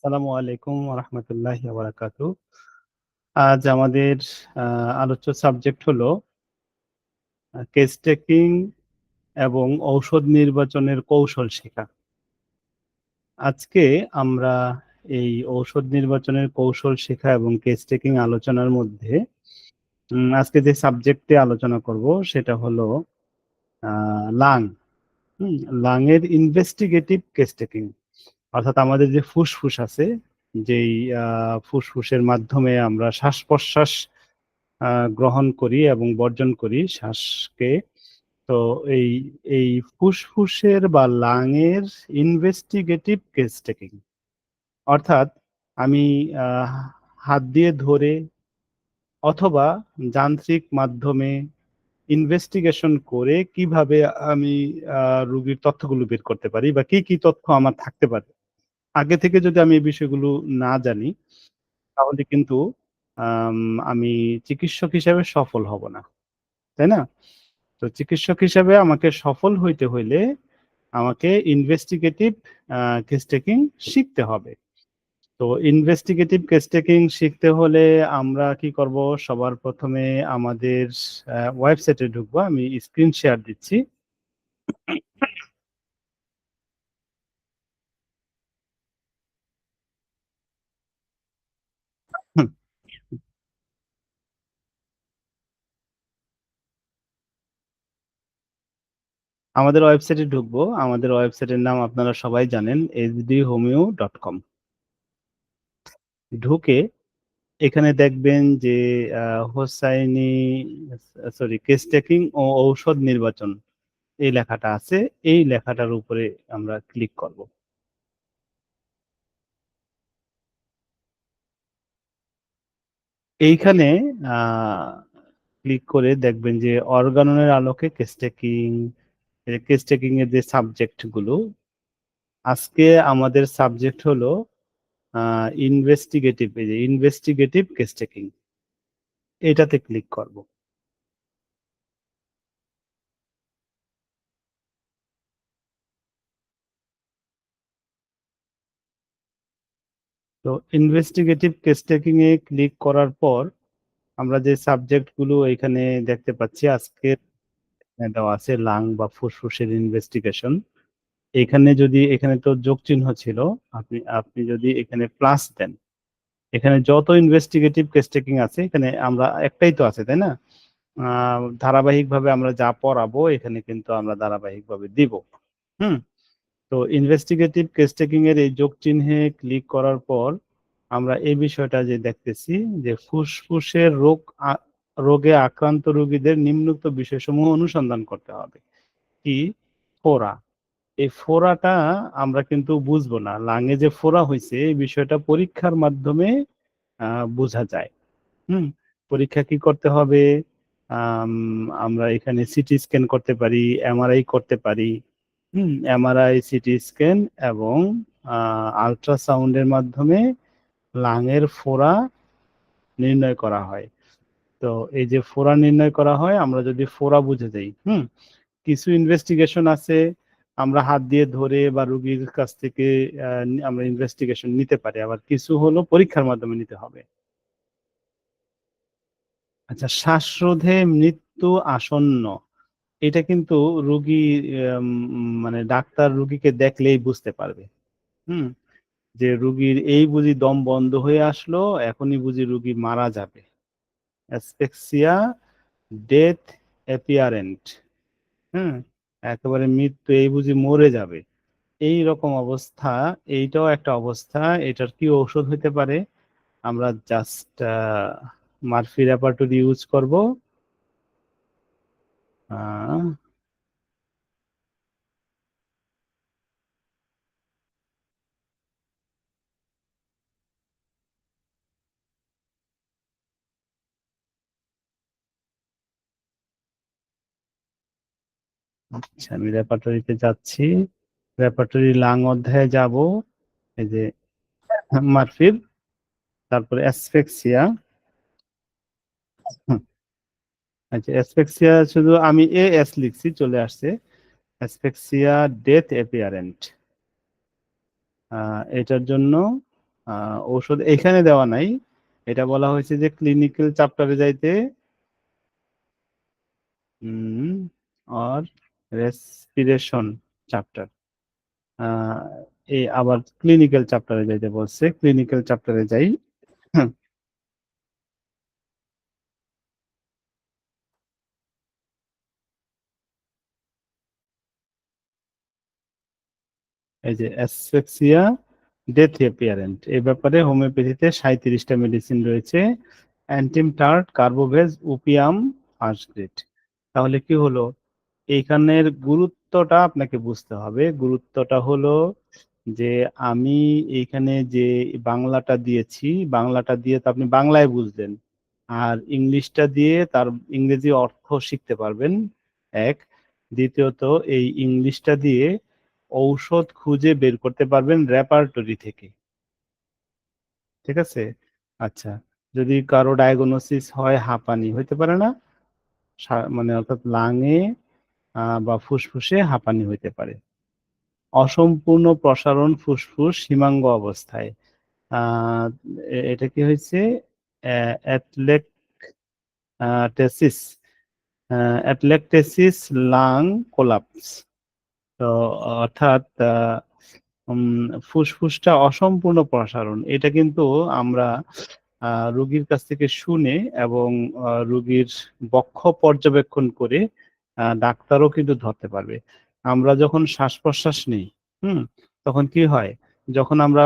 আসসালামু আলাইকুম ওয়া রাহমাতুল্লাহি ওয়া বারাকাতুহু। আজ আমাদের আলোচ্য সাবজেক্ট হলো কেস টেকিং এবং ঔষধ নির্বাচনের কৌশল শেখা। আজকে আমরা এই ঔষধ নির্বাচনের কৌশল শেখা এবং কেস টেকিং আলোচনার মধ্যে আজকে যে সাবজেক্টে আলোচনা করব সেটা হলো লাং। হুম? লাং এর ইনভেস্টিগেটিভ কেস টেকিং। অর্থাৎ আমাদের যে ফুসফুস আছে, যেই ফুসফুসের মাধ্যমে আমরা শ্বাস-প্রশ্বাস গ্রহণ করি এবং বর্জন করি শ্বাসকে। তো এই এই ফুসফুসের বা লাংয়ের ইনভেস্টিগেটিভ কেস টেকিং। অর্থাৎ আমি আহ হাত দিয়ে ধরে অথবা যান্ত্রিক মাধ্যমে ইনভেস্টিগেশন করে কিভাবে আমি রোগীর তথ্যগুলো বের করতে পারি বা কি, কি তথ্য আমার থাকতে পারে। আগে থেকে যদি আমি এই বিষয়গুলো না জানি তাহলে কিন্তু আম আমি চিকিৎসক হিসেবে সফল হব না। তাই না? তো চিকিৎসক হিসেবে আমাকে সফল হইতে হইলে আমাকে ইনভেস্টিগেটিভ আ কেস টেকিং শিখতে হবে। তো ইনভেস্টিগেটিভ কেস টেকিং শিখতে হলে আমরা কি করব? সবার ১ম এ আমাদের ওয়েবসাইটে ঢুকবো। আমি স্ক্রিন শেয়ার দিচ্ছি। হুম, আমাদের ওয়েবসাইটে ঢুকবো। আমাদের ওয়েবসাইটের নাম আপনারা সবাই জানেন hdhomeo.com। ঢুকে এখানে দেখবেন যে আ হোসাইনি সরি কেস টেকিং ও ঔষধ নির্বাচন এই লেখাটা আছে। এই লেখাটার উপরে আমরা ক্লিক করব। এইখানে আ ক্লিক করে দেখবেন যে অর্গাননের আলোকে কেস টেকিং, কেস টেকিং এর যে সাবজেক্ট গুলো, আজকে আমাদের সাবজেক্ট হলো আ ইনভেস্টিগেটিভ, এই যে ইনভেস্টিগেটিভ কেস টেকিং। এটাতে ক্লিক করব। তো investigative case taking a click করার পর আমরা যে সাবজেক্ট গুলো এখানে দেখতে পাচ্ছি আজকে দেওয়া আছে লাং বা ফুসফুসের ইনভেস্টিগেশন। এখানে তো যোগ চিহ্ন ছিল। আপনি আপনি যদি এখানে প্লাস দেন, এখানে যত ইনভেস্টিগেটিভ কেস টেকিং আছে এখানে আমরা একটাই তো আছে, তাই না? আ ধারাবাহিকভাবে আমরা যা পড়াবো এখানে কিন্তু আমরা ধারাবাহিকভাবে দিব। হুম? তো ইনভেস্টিগেটিভ কেস টেকিং এর এই যোগ চিহ্নে ক্লিক করার পর আমরা এই বিষয়টা যে দেখতেছি যে ফুসফুসের রোগে আক্রান্ত রোগীদের নিম্নোক্ত বিষয়সমূহ অনুসন্ধান করতে হবে। কি? ফোড়া। এই ফোড়াটা আমরা কিন্তু বুঝবো না। লাঙে যে ফোড়া হইছে এই বিষয়টা পরীক্ষার মাধ্যমে আ বোঝা যায়। হুম? পরীক্ষা কি করতে হবে? আম আমরা এখানে সিটি স্ক্যান করতে পারি, এমআরআই করতে পারি। এমআরআই, সিটি স্ক্যান এবং আ আল্ট্রাসাউন্ড এর মাধ্যমে লাঙের ফোড়া নির্ণয় করা হয়। তো এই যে ফোড়া নির্ণয় করা হয়, আমরা যদি ফোড়া বুঝে যাই, কিছু ইনভেস্টিগেশন আছে আমরা হাত দিয়ে ধরে বা রোগীর কাছ থেকে আমরা ইনভেস্টিগেশন নিতে পারি। আবার কিছু হলো পরীক্ষার মাধ্যমে নিতে হবে। আচ্ছা, শ্বাসরোধে মৃত্যু আসন্ন। এটা কিন্তু রোগী এম মানে ডাক্তার রোগীকে দেখলেই বুঝতে পারবে। হুম? যে রোগীর এই বুঝি দম বন্ধ হয়ে আসলো, এখনই বুঝি রোগী মারা যাবে। অ্যাসফেক্সিয়া, ডেথ অ্যাপিয়ারেন্ট। হুম? একেবারে মৃত্যু, এই বুঝি মরে যাবে। এইরকম অবস্থা, এইটাও একটা অবস্থা। এটার কি ঔষধ হইতে পারে? আমরা জাস্ট মারফি রেপার্টরি ইউজ করব। আ আচ্ছা, আমি রেপার্টরিতে যাচ্ছি। রেপার্টরি লাং অধ্যায়ে যাব। এই যে মারফির, তারপরে অ্যাসফেক্সিয়া। হুম, আচ্ছা, অ্যাসফেক্সিয়া শুধু আমি এএস লিখছি, চলে আসছে। অ্যাসফেক্সিয়া ডেথ অ্যাপিয়ারেন্ট। এটার জন্য ঔষধ এখানে দেওয়া নাই, এটা বলা হয়েছে যে ক্লিনিক্যাল চ্যাপ্টারে যাইতে আর রেসপিরেশন চ্যাপ্টার, এই আবার ক্লিনিক্যাল চ্যাপ্টারে যাইতে বলছে, ক্লিনিক্যাল চ্যাপ্টারে যাই। এই যে অ্যাসফিক্সিয়া ডেথ অ্যাপিয়ারেন্ট, এই ব্যাপারে হোমিওপ্যাথিতে 37টা মেডিসিন রয়েছে, অ্যান্টিমটার্ট, কার্বোভেজ, উপিয়াম, ফার্স্ট গ্রেড। তাহলে কি হলো, এইখানের গুরুত্বটা আপনাকে বুঝতে হবে। গুরুত্বটা হলো যে আমি এইখানে যে বাংলাটা দিয়েছি, বাংলাটা দিয়ে তো আপনি বাংলায় বুঝলেন, আর ইংলিশটা দিয়ে তার ইংরেজি অর্থ শিখতে পারবেন, এক। দ্বিতীয়ত এই ইংলিশটা দিয়ে ঔষধ খুঁজে বের করতে পারবেন রেপার্টরি থেকে। ঠিক আছে? আচ্ছা, যদি কারো ডায়াগনোসিস হয় হাঁপানি, হইতে পারে না? মানে অর্থাৎ লাঙে বা ফুসফুসে হাঁপানি হইতে পারে। অসম্পূর্ণ প্রসারণ ফুসফুস হিমাঙ্গ অবস্থায়, আহ এটা কি হয়েছে? অ্যাটলেকটেসিস, অ্যাটলেকটেসিস লাং কোলাপস। তো অর্থাৎ উম, ফুসফুসটা অসম্পূর্ণ প্রসারণ, এটা কিন্তু আমরা রোগীর কাছ থেকে শুনে এবং রোগীর বক্ষ পর্যবেক্ষণ করে ডাক্তারও কিন্তু ধরতে পারবে। আমরা যখন শ্বাস প্রশ্বাস নিই, হুম, তখন কি হয়, যখন আমরা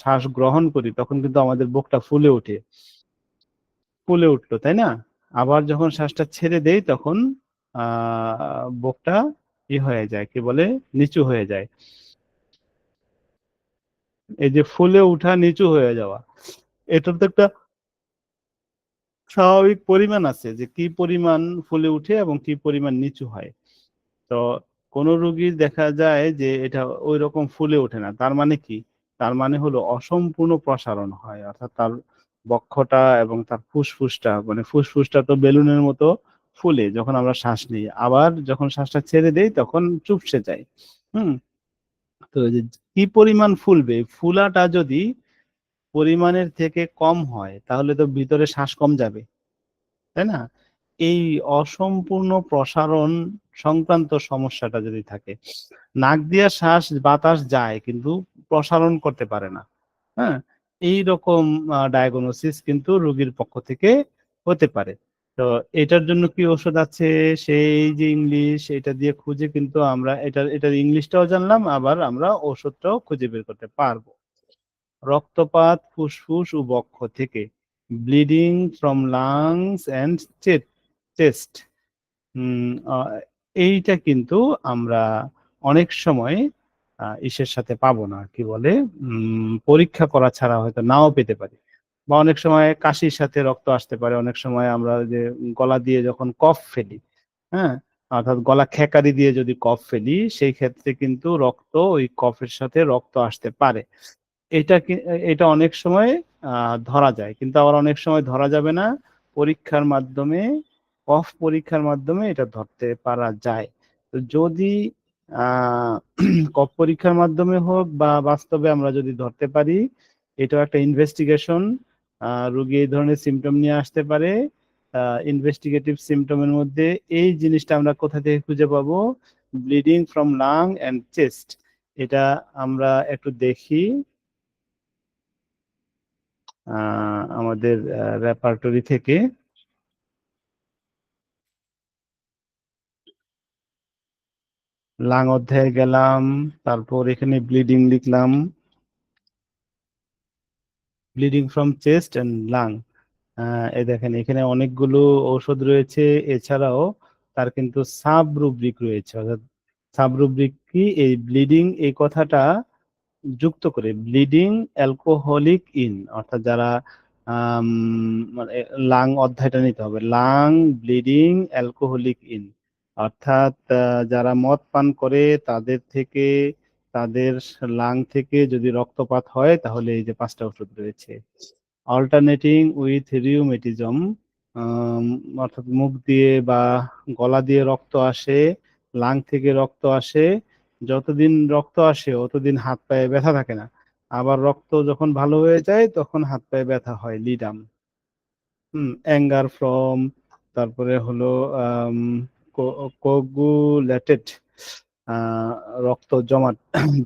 শ্বাস গ্রহণ করি তখন কিন্তু আমাদের বুকটা ফুলে ওঠে, ফুলে উঠলো, তাই না? আবার যখন শ্বাসটা ছেড়ে দেই তখন বুকটা হয়ে যায়, কি বলে, নিচু হয়ে যায়। এই যে ফুলে উঠা নিচু হয়ে যাওয়া, এটার তো একটা স্বাভাবিক পরিমাণ আছে, যে কি পরিমাণ ফুলে উঠে এবং কি পরিমাণ নিচু হয়। তো কোন রোগীর দেখা যায় যে এটা ওই রকম ফুলে ওঠে না, তার মানে কি? তার মানে হলো অসম্পূর্ণ প্রসারণ হয়, অর্থাৎ তার বক্ষটা এবং তার ফুসফুসটা, মানে ফুসফুসটা তো বেলুনের মতো ফুলে যখন আমরা শ্বাস নিই, আবার যখন শ্বাসটা ছেড়ে দেই তখন চুপসে যায়। হুম। তো এই যে কি পরিমাণ ফুলবে, ফুলাটা যদি পরিমাণের থেকে কম হয় তাহলে তো ভিতরে শ্বাস কম যাবে, তাই না? এই অসম্পূর্ণ প্রসারণ সংক্রান্ত সমস্যাটা যদি থাকে, নাক দিয়ে শ্বাস বাতাস যায় কিন্তু প্রসারণ করতে পারে না, হ্যাঁ, এই রকম ডায়াগনোসিস কিন্তু রোগীর পক্ষ থেকে হতে পারে। তো এটার জন্য কি ওষুধ আছে? সেই যে ইংলিশ, এটা দিয়ে খুঁজে কিন্তু আমরা এটার ইংলিশটাও জানলাম, আবার আমরা ওষুধটাও খুঁজে বের করতে পারবো। রক্তপাত ফুসফুস ও বক্ষ থেকে, bleeding from lungs and chest, এইটা কিন্তু আমরা অনেক সময় ইসের সাথে পাবো না, কি বলে, পরীক্ষা করা ছাড়া হয়তো নাও পেতে পারি। বা অনেক সময় কাশির সাথে রক্ত আসতে পারে, অনেক সময় আমরা যে গলা দিয়ে যখন কফ ফেলি, হ্যাঁ, অর্থাৎ গলা খেকারি দিয়ে যদি কফ ফেলি, সেই ক্ষেত্রে কিন্তু রক্ত ওই কফের সাথে রক্ত আসতে পারে। এটা অনেক সময় ধরা যায়, কিন্তু আবার অনেক সময় ধরা যাবে না। পরীক্ষার মাধ্যমে, কফ পরীক্ষার মাধ্যমে এটা ধরতে পারা যায়। তো যদি আহ কফ পরীক্ষার মাধ্যমে হোক বা বাস্তবে আমরা যদি ধরতে পারি, এটা একটা ইনভেস্টিগেশন। রোগী এই ধরনের সিমটম নিয়ে আসতে পারে। ইনভেস্টিগেটিভ সিমটমের মধ্যে এই জিনিসটা আমরা কোথা থেকে খুঁজে পাবো? Bleeding from lung and chest. এটা আমরা একটু দেখি আমাদের রেপার্টরি থেকে। লাং অধ্যায়ে গেলাম, তারপর এখানে ব্লিডিং লিখলাম, bleeding from chest and lung. এই দেখেন এখানে অনেকগুলো ঔষধ রয়েছে, এছাড়াও তার কিন্তু সাব রুব্রিক রয়েছে, অর্থাৎ সাব রুব্রিক কি, এই ব্লিডিং এই কথাটা যুক্ত করে, ব্লিডিং অ্যালকোহলিক ইন, অর্থাৎ যারা আম, মানে লাং অধ্যায়টা নিতে হবে, লাং ব্লিডিং অ্যালকোহলিক ইন, অর্থাৎ যারা মদ পান করে তাদের থেকে, তাদের লাং থেকে যদি রক্তপাত হয় তাহলে এই যে 5টা ওষুধ রয়েছে। অল্টারনেটিং উইথ রিউমেটিজম, অর্থাৎ মুখ দিয়ে বা গলা দিয়ে রক্ত আসে, লাং থেকে রক্ত আসে, যতদিন রক্ত আসে ততদিন হাত পায়ে ব্যথা থাকে না, আবার রক্ত যখন ভালো হয়ে যায় তখন হাত পায়ে ব্যথা হয়, লিডাম। অ্যাঙ্গার ফ্রম, তারপরে হলো কোগুলেটেড, রক্ত জমাট,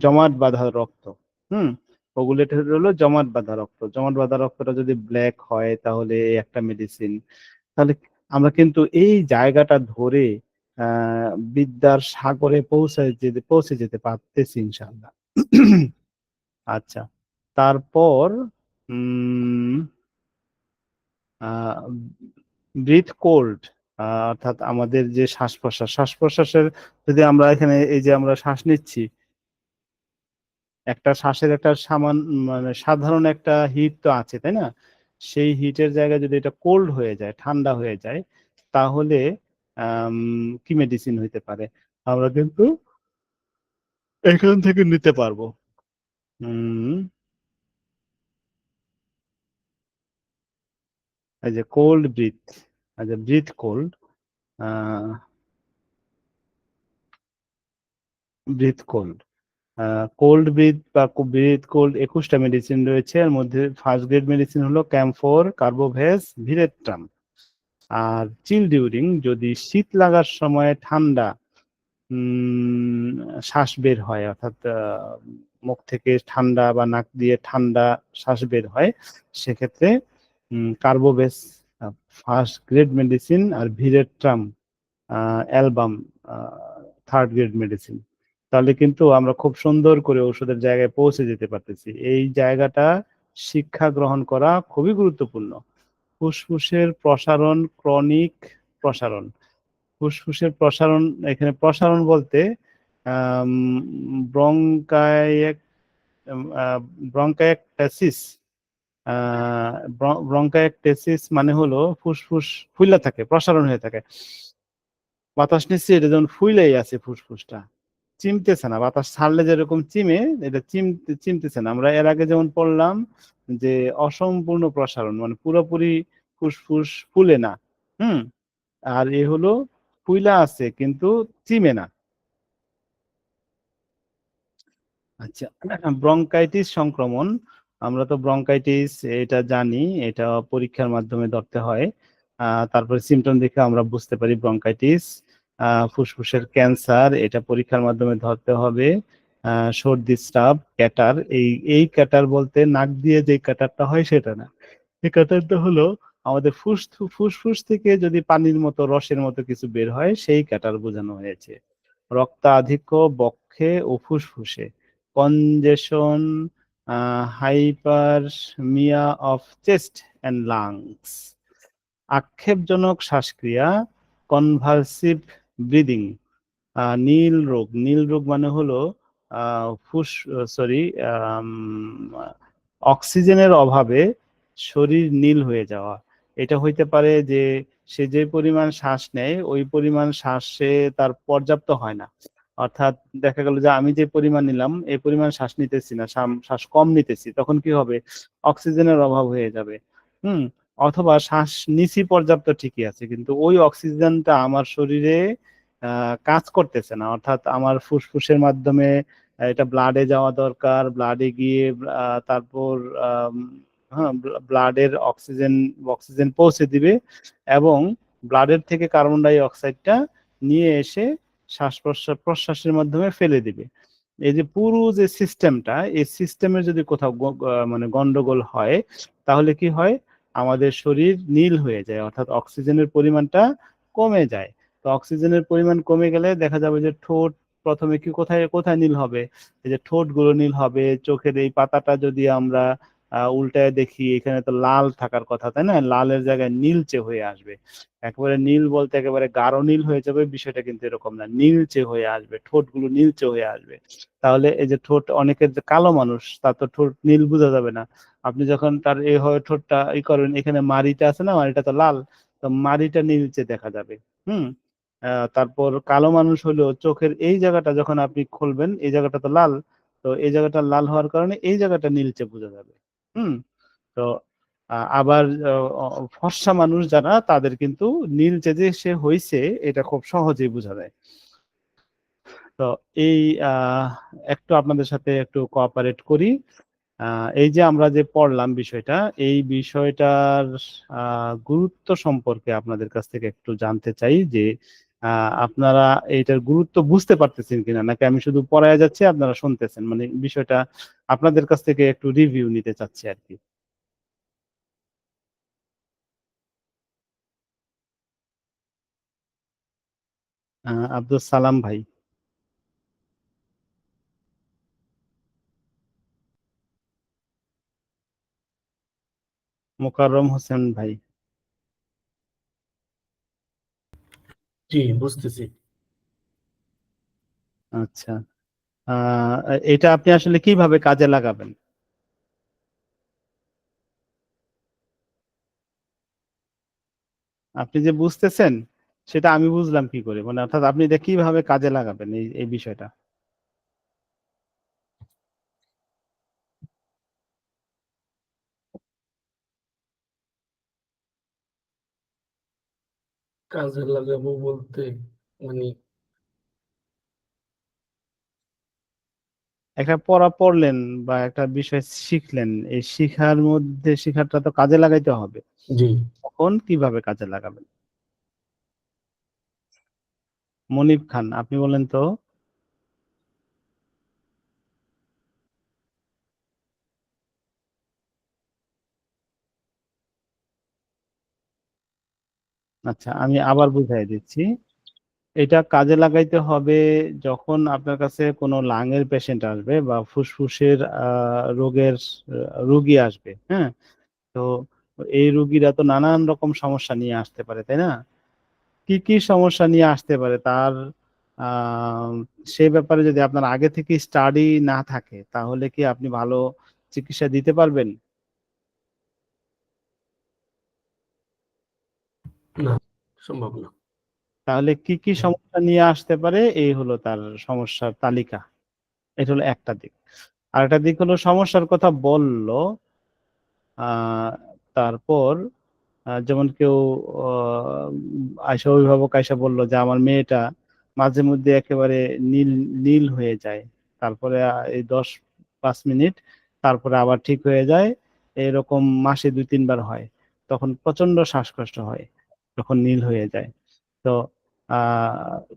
জমাট বাঁধা রক্ত। হুম কোগুলেটেড হলো জমাট বাঁধা রক্ত। জমাট বাঁধা রক্তটা যদি ব্ল্যাক হয় তাহলে এই একটা মেডিসিন। তাহলে আমরা কিন্তু এই জায়গাটা ধরে বিদ্যার সাগরে পৌঁছে যেতে পারতেছি ইনশাআল্লাহ। আচ্ছা, তারপর উম ব্রিথ কোল্ড, অর্থাৎ আমাদের যে শ্বাস প্রশ্বাসের, যদি আমরা এখানে এই যে আমরা শ্বাস নিচ্ছি, একটা শ্বাসের একটা মানে সাধারণ একটা হিট তো আছে, তাই না? সেই হিটের জায়গায় যদি এটা কোল্ড হয়ে যায়, ঠান্ডা হয়ে যায়, তাহলে কি মেডিসিন হইতে পারে? আমরা কিন্তু এখান থেকে নিতে পারবো। উম এই যে কোল্ড ব্রিথ, আচ্ছা breath cold, breath cold, cold breath বা ব্রিথ কোল্ড 21টা মেডিসিন রয়েছে। এর মধ্যে ফার্স্ট গ্রেড মেডিসিন হলো ক্যাম্ফোর, কার্বোভেজ, ভিরেট্রাম। আর চিল ডিউরিং, যদি শীত লাগার সময় ঠান্ডা উম শ্বাস বের হয়, অর্থাৎ মুখ থেকে ঠান্ডা বা নাক দিয়ে ঠান্ডা শ্বাস বের হয়, সেক্ষেত্রে কার্বোভেজ ফার্স্ট গ্রেড মেডিসিন, আর ভিরেট্রাম অ্যালবাম থার্ড গ্রেড মেডিসিন। তাহলে কিন্তু আমরা খুব সুন্দর করে ওষুধের জায়গায় পৌঁছে যেতে পারতেছি। এই জায়গাটা শিক্ষা গ্রহণ করা খুবই গুরুত্বপূর্ণ। ফুসফুসের প্রসারণ, ক্রনিক প্রসারণ, ফুসফুসের প্রসারণ, এখানে প্রসারণ বলতে ব্রঙ্কাই ব্রঙ্কাইটেসিস, ব্রঙ্কাইটেসিস মানে হলো ফুসফুস ফুইলা থাকে, প্রসারণ হয়ে থাকে। বাতাস নিচ্ছে, এটা যেমন ফুইলাই আছে ফুসফুসটা, চিমতেছে না। বাতাস ছাড়লে যেরকম চিমে, এটা চিমতেছে না। আমরা এর আগে যেমন পড়লাম যে অসম্পূর্ণ প্রসারণ মানে পুরোপুরি ফুসফুস ফুলে না। হুম আর এ হলো ফুইলা আছে কিন্তু চিমে না। আচ্ছা, ব্রঙ্কাইটিস সংক্রমণ, আমরা তো ব্রঙ্কাইটিস এটা জানি, এটা পরীক্ষার মাধ্যমে ধরতে হয়। তারপরে সিমটম দেখে আমরা বুঝতে পারি ব্রঙ্কাইটিস। ফুসফুসের ক্যান্সার, এটা পরীক্ষার মাধ্যমে ধরতে হবে। সর্দি, স্রাব, ক্যাটার, এই ক্যাটার বলতে নাক দিয়ে যে ক্যাটারটা হয় সেটা না। এই ক্যাটারটা হলো আমাদের ফুসফুস থেকে যদি পানির মতো রসের মতো কিছু বের হয়, সেই ক্যাটার বোঝানো হয়েছে। রক্তাধিক্য বক্ষে ও ফুসফুসে, congestion, hyperaemia of chest and lungs, আক্ষেপজনক শ্বাসক্রিয়া, কনভালসিভ ব্রিদিং, নীল রোগ। নীল রোগ মানে হলো ফুস সরি অক্সিজেনের অভাবে শরীর নীল হয়ে যাওয়া। এটা হইতে পারে যে সে যে পরিমাণ শ্বাস নেয় ওই পরিমাণ শ্বাসে তার পর্যাপ্ত হয় না। অর্থাৎ দেখা গেল যে আমি যে পরিমাণ নিলাম এই পরিমাণ শ্বাস নিতেছি না, শ্বাস কম নিতেছি, তখন কি হবে? অক্সিজেনের অভাব হয়ে যাবে। হুম অথবা শ্বাস নিছি পর্যাপ্ত ঠিকই আছে, কিন্তু ওই অক্সিজেনটা আমার শরীরে কাজ করতেছে না। অর্থাৎ আমার ফুসফুসের মাধ্যমে এটা ব্লাডে যাওয়া দরকার, ব্লাডে গিয়ে তারপর হ্যাঁ ব্লাডের অক্সিজেন পৌঁছে দিবে, এবং ব্লাডের থেকে কার্বন ডাই অক্সাইডটা নিয়ে এসে শ্বাস প্রশ্বাসের মাধ্যমে ফেলে দিবে। এই যে পুরো যে সিস্টেমটা, এই সিস্টেমের যদি কোথাও মানে গন্ডগোল হয়, তাহলে কি হয়? আমাদের শরীর নীল হয়ে যায়, অর্থাৎ অক্সিজেনের পরিমাণটা কমে যায়। তো অক্সিজেনের পরিমাণ কমে গেলে দেখা যাবে যে ঠোঁট প্রথমে কি কোথায় কোথায় নীল হবে? এই যে ঠোঁট গুলো নীল হবে। চোখের এই পাতাটা যদি আমরা উল্টায় দেখি, এখানে তো লাল থাকার কথা, তাই না? লালের জায়গায় নীলচে হয়ে আসবে। একেবারে নীল বলতে একেবারে গাঢ় নীল হয়ে যাবে, বিষয়টা কিন্তু এরকম না, নীলচে হয়ে আসবে, ঠোঁটগুলো নীলচে হয়ে আসবে। তাহলে এই যে ঠোঁট, অনেকের যে কালো মানুষ তার তো ঠোঁট নীল বোঝা যাবে না। আপনি যখন তার এই হয় ঠোঁটটা করবেন, এখানে মাড়িটা আছে না, মাড়িটা তো লাল, তো মাড়িটা নীলচে দেখা যাবে। হুম তারপর কালো মানুষ হলো চোখের এই জায়গাটা যখন আপনি খুলবেন, এই জায়গাটা তো লাল, তো এই জায়গাটা লাল হওয়ার কারণে এই জায়গাটা নীলচে বোঝা যাবে। হুম তো আবার ফর্সা মানুষ যারা, তাদের কিন্তু নীলচে যে সে হইছে এটা খুব সহজেই বোঝা যায়। তো এই একটু আপনাদের সাথে একটু কোঅপারেট করি। এই যে আমরা যে পড়লাম বিষয়টা, এই বিষয়টার গুরুত্ব সম্পর্কে আপনাদের কাছ থেকে একটু জানতে চাই যে আপনারা এইটার গুরুত্ব বুঝতে পারতেছেন কিনা, নাকি আমি শুধু পড়ায় যাচ্ছি আপনারা শুনতেছেন, মানে বিষয়টা আপনাদের কাছ থেকে একটু রিভিউ নিতে চাচ্ছি আর কি। আব্দুল সালাম ভাই। মোকাররম হোসেন ভাই। জি, বুঝতেছি। আচ্ছা, এটা আপনি আসলে কিভাবে কাজে লাগাবেন? আপনি যে বুঝতেছেন সেটা আমি বুঝলাম কি করে, মানে অর্থাৎ আপনি এটা কিভাবে কাজে লাগাবেন এই এই বিষয়টা? কাজে লাগাবো বলতে মানে একটা পড়া পড়লেন বা একটা বিষয় শিখলেন, এই শিখার মধ্যে শিখাটা তো কাজে লাগাইতে হবে, জি, তখন কিভাবে কাজে লাগাবেন? মনিব খান, আপনি বলেন তো। আচ্ছা, আমি আবার বুঝাই দিচ্ছি। এটা কাজে লাগাইতে হবে যখন আপনার কাছে কোনো লাংয়ের পেশেন্ট আসবে বা ফুসফুসের রোগের রোগী আসবে, হ্যাঁ। তো এই রোগীরা তো নানান রকম সমস্যা নিয়ে আসতে পারে, তাই না? কি কি সমস্যা নিয়ে আসতে পারে তার আহ সে ব্যাপারে যদি আপনার আগে থেকে স্টাডি না থাকে, তাহলে কি আপনি ভালো চিকিৎসা দিতে পারবেন? না, সম্ভব না। তাহলে কি কি সমস্যা নিয়ে আসতে পারে, এই হলো তার সমস্যার তালিকা। এটা হলো একটা দিক। আর একটা দিক হলো সমস্যার কথা বললো, আহ তারপর যেমন কেউ আয়সা অভিভাবক আয়সা বললো যে আমার মেয়েটা মাঝে মধ্যে একেবারে নীল নীল হয়ে যায়, তারপরে এই 10-5 মিনিট, তারপরে আবার ঠিক হয়ে যায়, এরকম মাসে 2-3 বার হয়, তখন প্রচন্ড শ্বাসকষ্ট হয়, তখন নীল হয়ে যায়। তো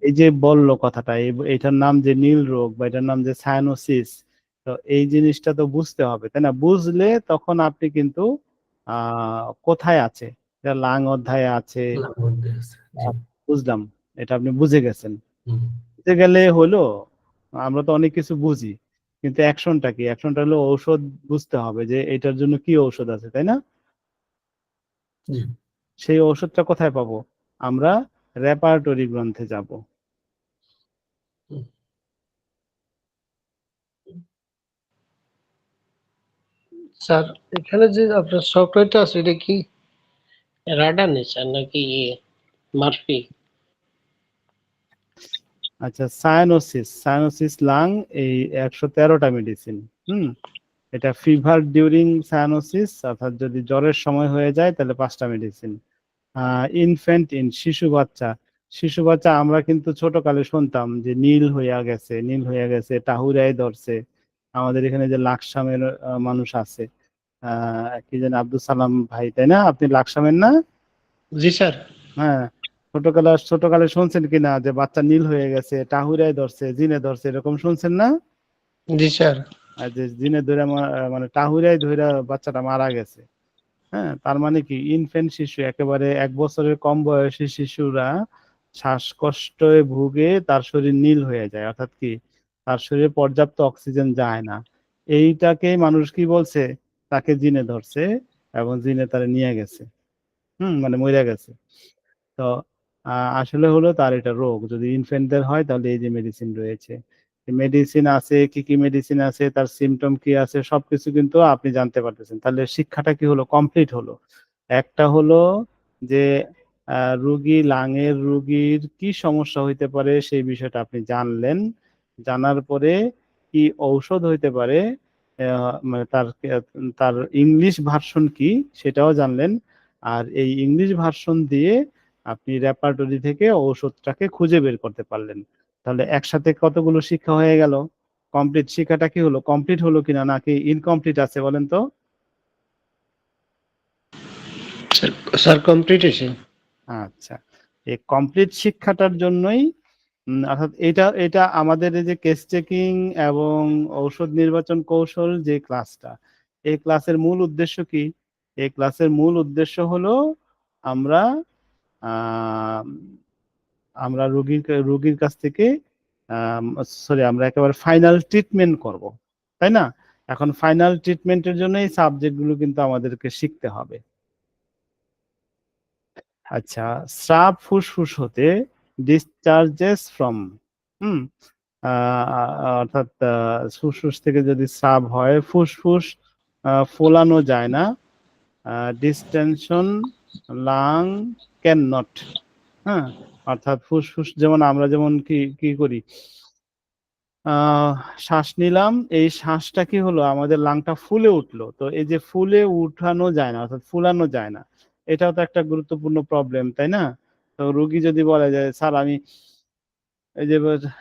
এই যে বললো কথাটা, এটার নাম যে নীল রোগ বা এটার নাম যে সায়ানোসিস, তো এই জিনিসটা তো বুঝতে হবে, তাই না? বুঝলে তখন আপনি কিন্তু কোথায় আছে, এটা লাং অধ্যায়ে আছে। লাভ মধ্যে আছে। জি। বুঝলাম, এটা আপনি বুঝে গেছেন। হুম। বুঝে গেলে হলো, আমরা তো অনেক কিছু বুঝি, কিন্তু অ্যাকশনটা কি? অ্যাকশনটা হলো ঔষধ বুঝতে হবে যে এটার জন্য কি ঔষধ আছে, তাই না? জি। সেই ঔষধটা কোথায় পাবো? আমরা রেপার্টরি গ্রন্থে যাব। হুম। স্যার, এখানে যে আপনার সফটওয়্যারটা আছে এটা কি রাডা নেচার নাকি মারফি? আচ্ছা, সায়ানোসিস, সায়ানোসিস লাং, এই 113টা মেডিসিন। হুম। এটা ফিভার ডিউরিং সায়ানোসিস, অর্থাৎ যদি জ্বরের সময় হয়ে যায় তাহলে 5টা মেডিসিন। ইনফ্যান্ট ইন, শিশু বাচ্চা। শিশু বাচ্চা আমরা কিন্তু ছোটকালে শুনতাম যে নীল হইয়া গেছে, নীল হইয়া গেছে, টাহুরায় ধরছে। আমাদের এখানে যে লাকসামের মানুষ আছে, কি যেন আব্দুল সালাম ভাই, তাই না? আপনি লাকসামের না? জি স্যার। হ্যাঁ। ছোটকালে ছোটকালে শুনছেন কিনা যে বাচ্চা নীল হয়ে গেছে, টাহুরায় ধরছে, জিনে ধরছে, এরকম শুনছেন না? জি স্যার। আর যে জিনে ধরে মানে টাহুরায় ধরে বাচ্চাটা মারা গেছে। হ্যাঁ, তার মানে কি ইনফেন্ট শিশু, একেবারে 1 বছরের কম বয়সী শিশুরা শ্বাসকষ্টে ভুগে তার শরীর নীল হয়ে যায়, অর্থাৎ কি তার শরীরে পর্যাপ্ত অক্সিজেন যায় না। এইটাকে মানুষ কি বলছে? তাকে জিনে ধরছে এবং জিনে তারে নিয়ে গেছে। মানে মরে গেছে। তো আসলে হলো তার এটা রোগ, যদি ইনফেন্টদের হয় তাহলে এই যে মেডিসিন রয়েছে, মেডিসিন আছে, কি কি মেডিসিন আছে, তার সিমটম কি আছে, সবকিছু কিন্তু আপনি জানতে পারতেছেন। তাহলে শিক্ষাটা কি হলো? কমপ্লিট হলো। একটা হলো যে রুগী, লাঙের রুগীর কি সমস্যা হইতে পারে সেই বিষয়টা আপনি জানলেন। জানার পরে কি ঔষধ হইতে পারে, মানে তার তার ইংলিশ ভার্সন কি সেটাও জানলেন। আর এই ইংলিশ ভার্সন দিয়ে আপনি রেপার্টরি থেকে ঔষধটাকে খুঁজে বের করতে পারলেন। তাহলে একসাথে কতগুলো শিক্ষা হয়ে গেল? কমপ্লিট শিক্ষাটা কি হলো, কমপ্লিট হলো কিনা নাকি ইনকমপ্লিট আছে বলেন তো? স্যার কমপ্লিট হয়েছে। আচ্ছা, এই কমপ্লিট শিক্ষাটার জন্যই অর্থাৎ এটা এটা আমাদের এই যে কেস চেকিং এবং ঔষধ নির্বাচন কৌশল যে ক্লাসটা, এই ক্লাসের মূল উদ্দেশ্য কি? এই ক্লাসের মূল উদ্দেশ্য হলো আমরা আহ, আমরা রোগীর কাছ থেকে সরি আমরা একেবারে ফাইনাল ট্রিটমেন্ট করব, তাই না? এখন ফাইনাল ট্রিটমেন্টের জন্য এই সাবজেক্টগুলো কিন্তু আমাদেরকে শিখতে হবে। আচ্ছা, স্রাব ফুসফুস হতে ডিসচার্জেস ফ্রম, হুম অর্থাৎ ফুসফুস থেকে যদি স্রাব হয়, ফুসফুস ফোলানো যায় না, ডিস্টেনশন লাং ক্যান নট, হ্যাঁ, অর্থাৎ ফুসফুস যেমন আমরা যেমন কি কি করি, শ্বাস নিলাম, এই শ্বাসটা কি হলো, আমাদের লাংটা ফুলে উঠলো, তো এই যে ফুলে উঠানো যায় না অর্থাৎ ফুলানো যায় না, এটাও তো একটা গুরুত্বপূর্ণ প্রবলেম, তাই না? তো রোগী যদি বলে যে স্যার আমি এই যে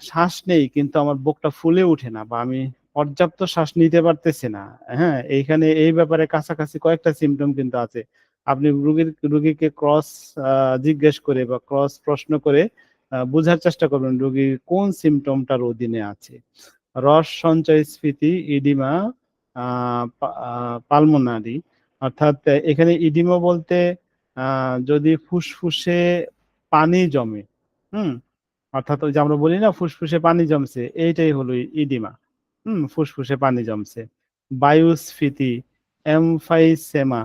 শ্বাস নেই কিন্তু আমার বুকটা ফুলে উঠে না, বা আমি পর্যাপ্ত শ্বাস নিতে পারতেছি না, হ্যাঁ, এইখানে এই ব্যাপারে কাছাকাছি কয়েকটা সিমটম কিন্তু আছে। আপনি রুগীকে ক্রস জিজ্ঞেস করে বা ক্রস প্রশ্ন করে বোঝার চেষ্টা করবেন রোগীর কোন সিমটমটার অধীনে আছে। রস সঞ্চয় স্ফীতি, ইডিমা, পালমোনারি, অর্থাৎ এখানে ইডিমা বলতে যদি ফুসফুসে পানি জমে, হুম, অর্থাৎ ওই যে আমরা বলি না ফুসফুসে পানি জমছে, এইটাই হলো ইডিমা, ফুসফুসে পানি জমছে। বায়ুস্ফীতি, এমফাইসেমা,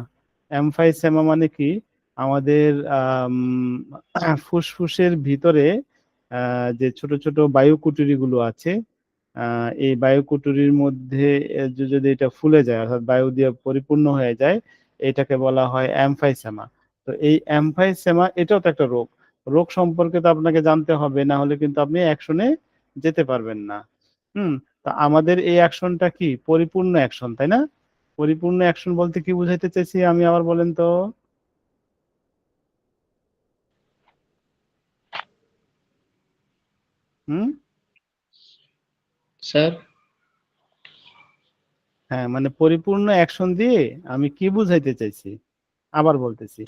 এমফাইসেমা মানে কি, আমাদের ফুসফুসের ভিতরে যে ছোট ছোট বায়ুকুটুরি গুলো আছে, এই বায়ুকুটুরির মধ্যে যদি এটা ফুলে যায় অর্থাৎ বায়ু দিয়ে পরিপূর্ণ হয়ে যায়, এটাকে বলা হয় এমফাইসেমা। তো এই এমফাইসেমা এটাও তো একটা রোগ, রোগ সম্পর্কে তো আপনাকে জানতে হবে, না হলে কিন্তু আপনি অ্যাকশনে যেতে পারবেন না। হুম তা আমাদের এই অ্যাকশনটা কি পরিপূর্ণ অ্যাকশন, তাই না? পরিপূর্ণ অ্যাকশন বলতে কি বুঝাইতে চাইছি আমি আবার বলেন তো? হুম স্যার হ্যাঁ, মানে পরিপূর্ণ অ্যাকশন দিয়ে আমি কি বুঝাইতে চাইছি, আবার বলতেছি,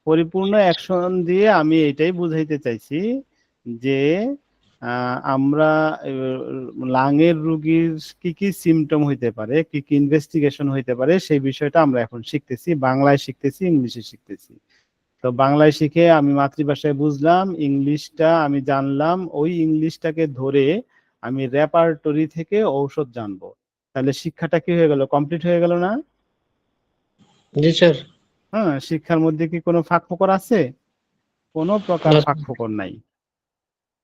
পরিপূর্ণ অ্যাকশন দিয়ে আমি এটাই বুঝাইতে চাইছি যে আমরা লাংয়ের রোগীর কি কি সিমটম হইতে পারে, কি কি ইনভেস্টিগেশন হইতে পারে, সেই বিষয়টা আমরা এখন শিখতেছি, বাংলায় শিখতেছি, ইংলিশে শিখতেছি। তো বাংলায় শিখে আমি মাতৃভাষায় বুঝলাম, ইংলিশটা আমি জানলাম, ওই ইংলিশটাকে ধরে আমি রেপার্টরি থেকে ঔষধ জানবো, তাহলে শিক্ষাটা কি হয়ে গেল, কমপ্লিট হয়ে গেল না? জি স্যার। হ্যাঁ, শিক্ষার মধ্যে কি কোনো ফাঁকফোকর আছে? কোনো প্রকার না, ফাঁকফোকর নাই।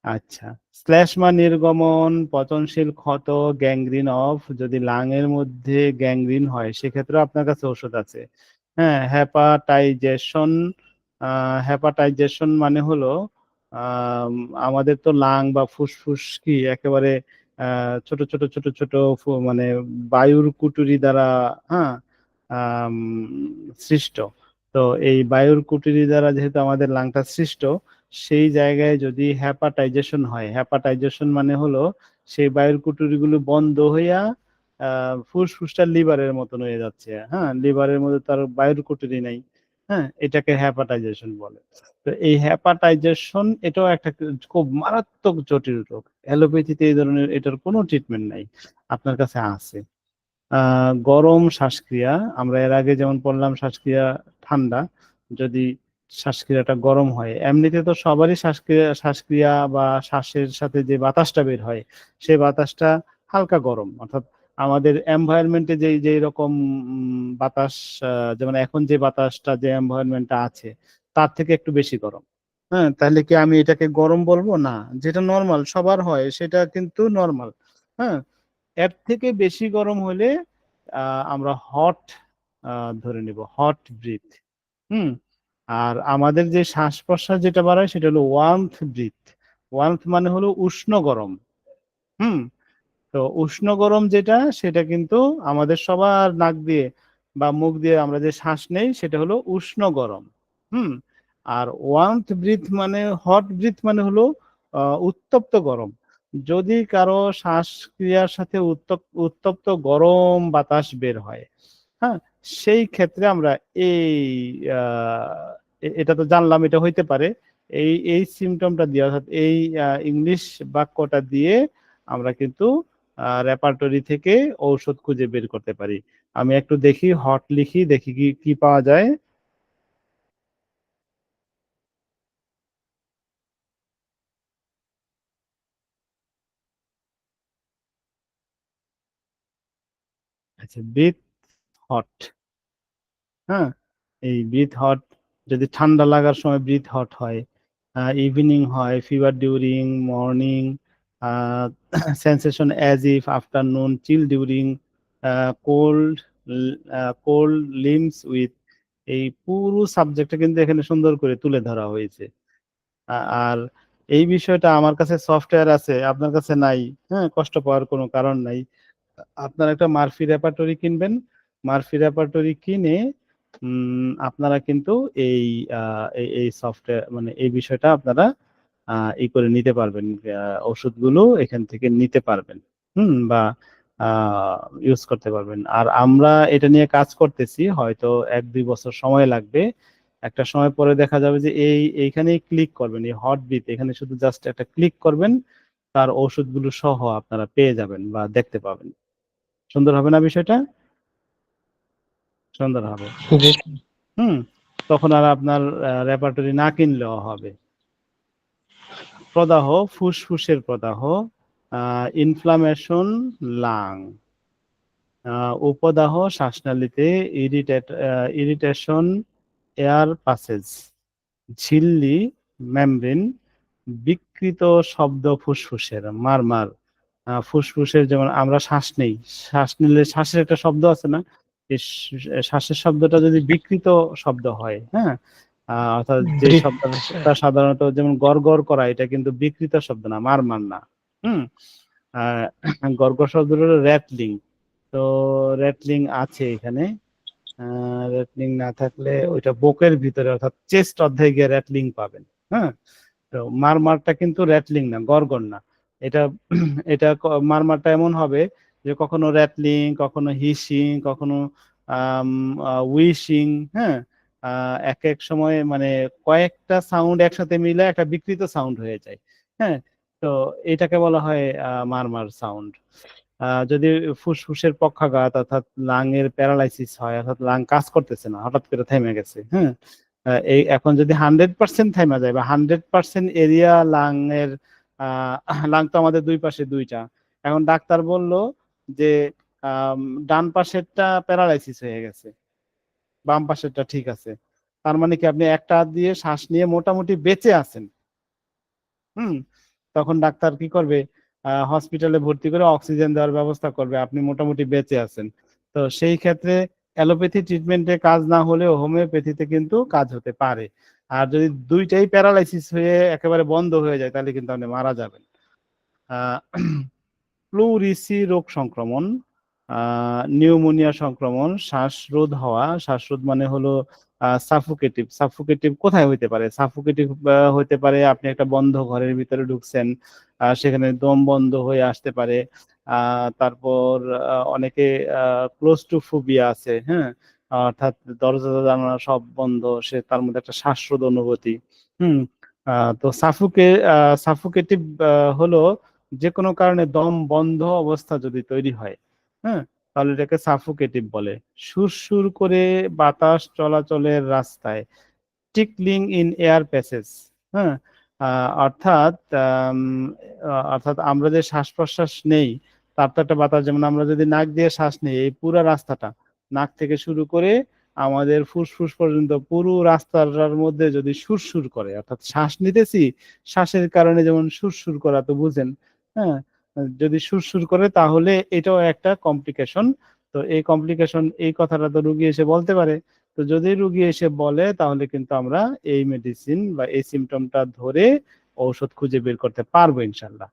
আচ্ছা, শ্লেষ্মা নির্গমন, পচনশীল ক্ষত, গ্যাংগ্রিন অফ, যদি লাংয়ের মধ্যে গ্যাংগ্রিন হয় সেক্ষেত্রে আপনার কাছে ওষুধ আছে। হ্যাঁ, হ্যাপাটাইজেশন, হ্যাপাটাইজেশন মানে হলো আম, আমাদের তো লাং বা ফুসফুস কি একেবারে ছোট ছোট ছোট ছোট মানে বায়ুর কুটুরি দ্বারা, হ্যাঁ, আম, সৃষ্ট। তো এই বায়ুর কুটুরি দ্বারা যেহেতু আমাদের লাংটা সৃষ্ট, সেই জায়গায় যদি হ্যাপাটাইজেশন হয়, হ্যাপাটাইজেশন মানে হলো সেই বায়ুর কুটুরিগুলো বন্ধ হইয়া ফুসফুসটা লিভারের মতন হয়ে যাচ্ছে, হ্যাঁ, লিভারের মধ্যে তার বায়ুর কুটুরি নাই, হ্যাঁ, এটাকে হ্যাপাটাইজেশন বলে। তো এই হ্যাপাটাইজেশন এটাও একটা খুব মারাত্মক জটিল রোগ, অ্যালোপ্যাথিতে এই ধরনের এটার কোনো ট্রিটমেন্ট নাই, আপনার কাছে আছে। গরম শ্বাসক্রিয়া, আমরা এর আগে যেমন পড়লাম শ্বাসক্রিয়া ঠান্ডা, যদি শ্বাসক্রিয়াটা গরম হয়, এমনিতে তো সবারই শ্বাসক্রিয়া বা শ্বাসের সাথে যে বাতাসটা বের হয় সেই বাতাসটা হালকা গরম, অর্থাৎ আমাদের এনভায়রনমেন্টে যেই রকম বাতাস, যেমন এখন যে বাতাসটা যে এনভায়রনমেন্টটা আছে তার থেকে একটু বেশি গরম। হ্যাঁ, তাহলে কি আমি এটাকে গরম বলবো? না, যেটা নর্মাল সবার হয় সেটা কিন্তু নর্মাল। হ্যাঁ, এর থেকে বেশি গরম হলে আমরা হট ধরে নিব, হট ব্রিথ। হুম আর আমাদের যে শ্বাস প্রশ্বাস যেটা বাড়ায় সেটা হলো ওয়ার্মথ ব্রিথ। ওয়ার্মথ মানে হলো উষ্ণ গরম। হুম তো উষ্ণ গরম যেটা, সেটা কিন্তু আমাদের সবার নাক দিয়ে বা মুখ দিয়ে আমরা যে শ্বাস নেই সেটা হলো উষ্ণ গরম। হুম আর ওয়ার্মথ ব্রিথ মানে, হট ব্রিথ মানে হলো উত্তপ্ত গরম। যদি কারো শ্বাসক্রিয়ার সাথে উত্তপ্ত গরম বাতাস বের হয়, হ্যাঁ, সেই ক্ষেত্রে আমরা এই এটা তো জানলাম এটা হইতে পারে, এই সিমটমটা দিয়ে অর্থাৎ এই ইংলিশ বাক্যটা দিয়ে আমরা কিন্তু রেপার্টরি থেকে ঔষধ খুঁজে বের করতে পারি। আমি একটু দেখি, হট লিখি, দেখি কি কি পাওয়া যায়। আচ্ছা, ব্রিথ হট। হ্যাঁ, এই ব্রিথ হট যদি ঠান্ডা লাগার সময় ব্রিথ হট হয়, ইভিনিং হয়, fever during morning, sensation as if afternoon, chill during, cold cold limbs with, এই পুরো সাবজেক্টটা কিন্তু এখানে সুন্দর করে তুলে ধরা হয়েছে। আর এই বিষয়টা আমার কাছে সফটওয়্যার আছে, আপনার কাছে নাই, হ্যাঁ, কষ্ট পাওয়ার কোনো কারণ নাই। আপনারা একটা মার্ফি রেপার্টরি কিনবেন, মার্ফি রেপার্টরি কিনে আপনারা কিন্তু এই এই সফটওয়্যার মানে এই বিষয়টা আপনারা ই করে নিতে পারবেন, ওষুধগুলো এখান থেকে নিতে পারবেন, বা ইউজ করতে পারবেন। আর আমরা এটা নিয়ে কাজ করতেছি, হয়তো 1-2 বছর সময় লাগবে। একটা সময় পরে দেখা যাবে যে এইখানেই ক্লিক করবেন, এই হট ব্রিথ এখানে শুধু জাস্ট একটা ক্লিক করবেন, তার ওষুধগুলো সহ আপনারা পেয়ে যাবেন বা দেখতে পাবেন। সুন্দর হবে না বিষয়টা? সুন্দর হবে। জি হুম, তখন আর আপনার রেপার্টরি না কিনলেও হবে। প্রদাহ, ফুসফুসের প্রদাহ, ইনফ্লামেশন লাং, উপদাহ শ্বাসনালীতে, ইরিটেশন এয়ার পাসেজ, ঝিল্লি মেমব্রেন, বিকৃত শব্দ ফুসফুসের, মারমার, ফুসফুসের, যেমন আমরা শ্বাস নেই, শ্বাস নিলে শ্বাসের একটা শব্দ আছে না, এই শ্বাসের শব্দটা যদি বিকৃত শব্দ হয়, হ্যাঁ, অর্থাৎ যে শব্দটা সাধারণত যেমন গড় করা, এটা কিন্তু বিকৃত শব্দ না, মারমার না। হুম, গড় শব্দটা হলো র্যাটলিং। তো র্যাটলিং আছে এখানে, র্যাটলিং না থাকলে ওইটা বুকের ভিতরে অর্থাৎ চেস্ট অধ্যায়ে গিয়ে র্যাটলিং পাবেন। হ্যাঁ, তো মারমারটা কিন্তু র্যাটলিং না, গড়গড় না। এটা এটা মারমারটা এমন হবে যে কখনো র্যাটলিং, কখনো হিসিং, কখনো উইশিং, হ্যাঁ, এক এক সময় মানে কয়েকটা সাউন্ড একসাথে মিলে একটা বিকৃত সাউন্ড হয়ে যায়। হ্যাঁ, তো এটাকে বলা হয় মারমার সাউন্ড। যদি ফুসফুসের পক্ষাঘাত অর্থাৎ লাং এর প্যারালাইসিস হয়, অর্থাৎ লাং কাজ করতেছে না, হঠাৎ করে থেমে গেছে, হ্যাঁ, এই এখন যদি 100% থেমে যায় বা 100% এরিয়া লাং এর, লাং তো আমাদের দুই পাশে দুইটা, এখন ডাক্তার বলল যে ডান পাশেরটা প্যারালাইসিস হয়ে গেছে, বাম পাশেরটা ঠিক আছে, তার মানে কি আপনি একটা হাত দিয়ে শ্বাস নিয়ে মোটামুটি বেঁচে আছেন। হুম, তখন ডাক্তার কি করবে, হসপিটালে ভর্তি করে অক্সিজেন দেওয়ার ব্যবস্থা করবে, আপনি মোটামুটি বেঁচে আছেন। তো সেই ক্ষেত্রে অ্যালোপ্যাথি ট্রিটমেন্টে কাজ না হলেও হোমিওপ্যাথিতে কিন্তু কাজ হতে পারে। আর যদি দুইটাই প্যারালাইসিস হয়ে একেবারে বন্ধ হয়ে যায় তাহলে কিন্তু আপনি মারা যাবেন। প্লুরিসি রোগ সংক্রমণ, নিউমোনিয়া সংক্রমণ, শ্বাসরোধ হওয়া, শ্বাসরোধ মানে হলো সাফোকেটিভ। সাফোকেটিভ কোথায় হইতে পারে? সাফোকেটিভ হইতে পারে আপনি একটা বন্ধ ঘরের ভিতরে ঢুকছেন, সেখানে দম বন্ধ হয়ে আসতে পারে। তারপর অনেকে ক্লোস্ট্রোফোবিয়া আছে, হ্যাঁ, অর্থাৎ দরজা জানালা সব বন্ধ, সে তার মধ্যে একটা শ্বাসরোধ অনুভূতি। হুম, তো সাফোকেটিভ হলো যে কোনো কারণে দম বন্ধ অবস্থা যদি তৈরি হয়, হ্যাঁ, তাহলে এটাকে সাফোকেটিভ বলে। সুরসুর করে বাতাস চলাচলের রাস্তায়, টিকলিং ইন এয়ার প্যাসেজ, হ্যাঁ, অর্থাৎ অর্থাৎ আমরা যে শ্বাস প্রশ্বাস নেই তার তো একটা বাতাস, যেমন আমরা যদি নাক দিয়ে শ্বাস নিই, এই পুরো রাস্তাটা নাক থেকে শুরু করে আমাদের ফুসফুস পর্যন্ত পুরো রাস্তাটার মধ্যে যদি সুরসুর করে, অর্থাৎ শ্বাস নিতেছি, শ্বাসের কারণে যেমন সুরসুর করা তো বুঝেন, হ্যাঁ, যদি সুরসুর করে তাহলে এটাও একটা কমপ্লিকেশন। তো এই কমপ্লিকেশন, এই কথাটা তো রুগী এসে বলতে পারে। তো যদি রুগী এসে বলে তাহলে কিন্তু আমরা এই মেডিসিন বা এই সিমটমটা ধরে ঔষধ খুঁজে বের করতে পারবো ইনশাল্লাহ।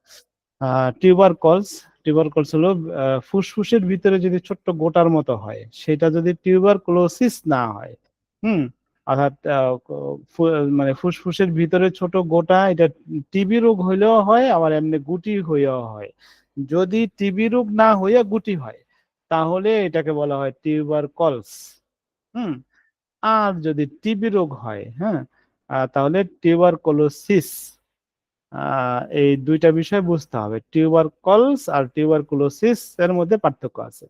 টিউবারকলস, টিউবারকলস হলো ফুসফুসের ভিতরে যদি ছোট্ট গোটার মতো হয়, সেটা যদি টিউবারকুলোসিস না হয়, হুম, অর্থাৎ মানে ফুসফুসের ভিতরে ছোট গোটা, এটা টিবি রোগ হইলেও হয়, আবার এমনি গুটি হইলেও হয়। যদি টিবি রোগ না হইয়া গুটি হয় তাহলে এটাকে বলা হয় টিউবারকলস। হুম। আর যদি টিবি রোগ হয়, হ্যাঁ, তাহলে টিউবারকুলোসিস। এই দুইটা বিষয় বুঝতে হবে, টিউবারকলস আর টিউবারকুলোসিস এর মধ্যে পার্থক্য আছে।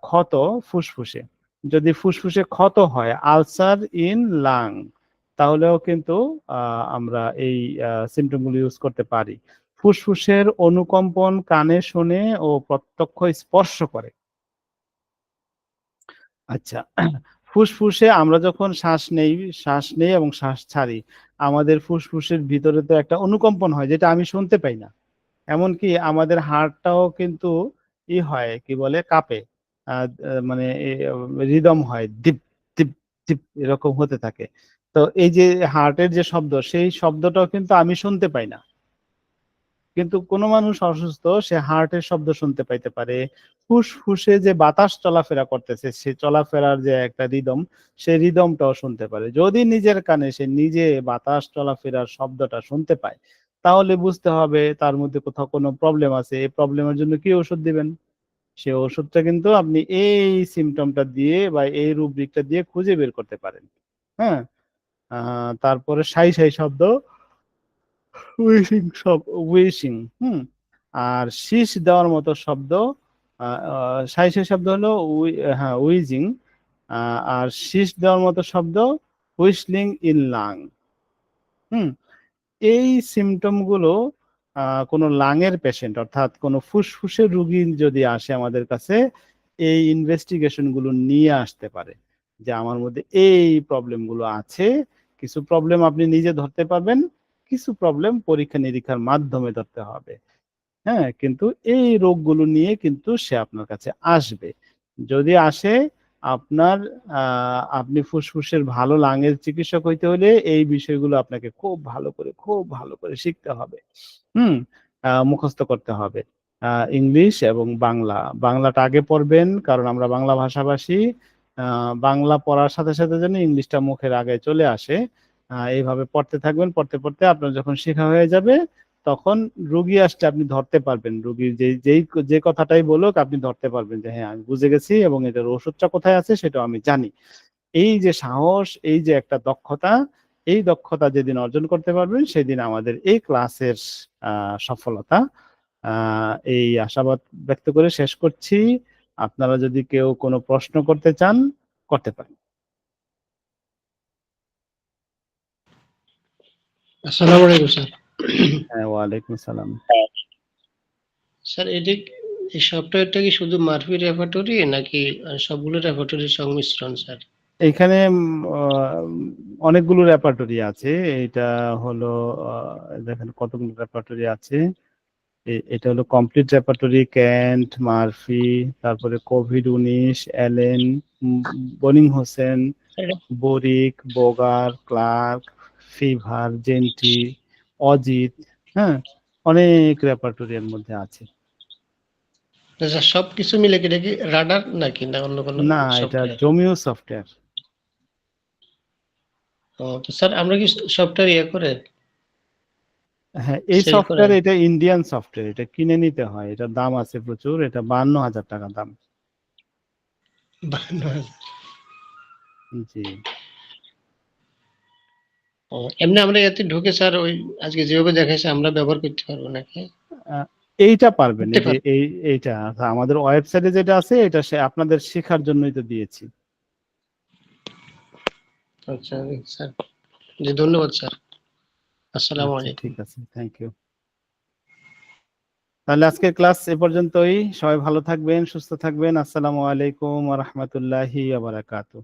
ক্ষত ফুসফুসে, যদি ফুসফুসে ক্ষত হয়, আলসার ইন লাং, তাহলেও কিন্তু আমরা এই সিমটমগুলো ইউজ করতে পারি। ফুসফুসের অনুকম্পন কানে শোনে ও প্রত্যক্ষ স্পর্শ করে। আচ্ছা, ফুসফুসে আমরা যখন শ্বাস নেই এবং শ্বাস ছাড়ি, আমাদের ফুসফুসের ভিতরে তো একটা অনুকম্পন হয় যেটা আমি শুনতে পাই না। এমনকি আমাদের হার্টটাও কিন্তু হয়, কি বলে, কাঁপে। মানে রিদম হয়, ডিপ ডিপ ডিপ এরকম হতে থাকে। তো এই যে হার্টের যে শব্দ, সেই শব্দটাও কিন্তু আমি শুনতে পাই না। কিন্তু কোনো মানুষ অসুস্থ, সে হার্টের শব্দ শুনতে পাইতে পারে। ফুসফুসে যে বাতাস চলাফেরা করতেছে, সে চলাফেরার যে একটা রিদম, সেই রিদমটাও শুনতে পারে। যদি নিজের কানে সে নিজে বাতাস চলাফেরার শব্দটা শুনতে পায়, তাহলে বুঝতে হবে তার মধ্যে কোথাও কোনো প্রবলেম আছে। এই প্রবলেমের জন্য কি ওষুধ দিবেন? সে ওষুধটা কিন্তু আপনি এই সিমটমটা দিয়ে বা এই রুব্রিকটা দিয়ে খুঁজে বের করতে পারেন। হ্যাঁ। তারপরে সাই সাই শব্দ, উইশিং উইশিং, হুম। আর শীষ দেওয়ার মতো শব্দ, সাই সাই শব্দ হলো হ্যাঁ, উইজিং। আর শীষ দেওয়ার মতো শব্দ হুইসলিং ইন লাং। হুম। এই সিমটম গুলো কোনো লাঙের পেশেন্ট, অর্থাৎ কোনো ফুসফুসের রুগী যদি আসে আমাদের কাছে, এই ইনভেস্টিগেশন গুলো নিয়ে আসতে পারে যে আমার মধ্যে এই প্রবলেম গুলো আছে। কিছু প্রবলেম আপনি নিজে ধরতে পারবেন, কিছু প্রবলেম পরীক্ষা নিরীক্ষার মাধ্যমে ধরতে হবে। হ্যাঁ, কিন্তু এই রোগগুলো নিয়ে কিন্তু সে আপনার কাছে আসবে। যদি আসে, আপনার আপনি ফুসফুসের ভালো লাঙের চিকিৎসক হইতে হলে এই বিষয়গুলো আপনাকে খুব ভালো করে শিখতে হবে। হুম। মুখস্থ করতে হবে। ইংলিশ এবং বাংলা। বাংলাটা আগে পড়বেন, কারণ আমরা বাংলা ভাষাভাষী। বাংলা পড়ার সাথে সাথে যেন ইংলিশটা মুখের আগে চলে আসে। এইভাবে পড়তে থাকবেন, পড়তে পড়তে আপনার যখন শেখা হয়ে যাবে, তখন রুগী আসলে আপনি ধরতে পারবেন। রুগীর যে কথাটাই বলুক, আপনি ধরতে পারবেন যে হ্যাঁ, আমি বুঝে গেছি এবং এটার ওষুধটা কোথায় আছে সেটাও আমি জানি। এই যে সাহস, এই যে একটা দক্ষতা, এই দক্ষতা যেদিন অর্জন করতে পারবেন, সেদিন আমাদের এই ক্লাসের সফলতা। এই আশাবাদ ব্যক্ত করে শেষ করছি। আপনারা যদি কেউ কোনো প্রশ্ন করতে চান, করতে পারেন। আসসালামু আলাইকুম স্যার। হ্যাঁ, ওয়ালাইকুম আসসালাম। স্যার এই সফটওয়্যারটা কি শুধু মারফি রেপার্টরি নাকি সবগুলো রেপার্টরির সংমিশ্রণ স্যার? এখানে অনেকগুলো রেপার্টরি আছে। এটা হলো দেখেন কতগুলো রেপার্টরি আছে। এটা হলো কমপ্লিট রেপার্টরি, ক্যান্ট, মার্ফি, তারপরে COVID-19, Allen, বনিং Hossain, boric, Boger, clerk, fever, জেন্টি, Ajit. হ্যাঁ, অনেক রেপার্টরি এর মধ্যে আছে। স্যার সবকিছু মিলে কি এটা কি রাডার নাকি না অন্য কোনো না, এটা সফটওয়্যার? জমিও সফটওয়্যার। তো স্যার আমরা কি সফটওয়্যার করে হ্যাঁ, এই সেল সফটওয়্যার, করেন? এটা ইন্ডিয়ান সফটওয়্যার, এটা কিনে নিতে হয়, এটার দাম আছে প্রচুর, এটা 52,000 টাকা দাম। 52,000। জি। এমনি আমরা এতে ঢুকে স্যার ওই আজকে যেভাবে দেখাইছে আমরা ব্যবহার করতে পারবো নাকি? এইটা পারবেন, করতে এই যে পারবো। এইটা আমাদের ওয়েবসাইটে যেটা আছে, এটা আপনাদের শেখার জন্যই তো দিয়েছি। আচ্ছা স্যার, জি ধন্যবাদ স্যার। আসসালামু আচ্ছা, আলাইকুম। ঠিক আছে, থ্যাংক ইউ। তাহলে আজকের ক্লাস এ পর্যন্তই। সবাই ভালো থাকবেন, সুস্থ থাকবেন। আসসালামু আলাইকুম ওয়া রাহমাতুল্লাহি ওয়া বারাকাতুহু।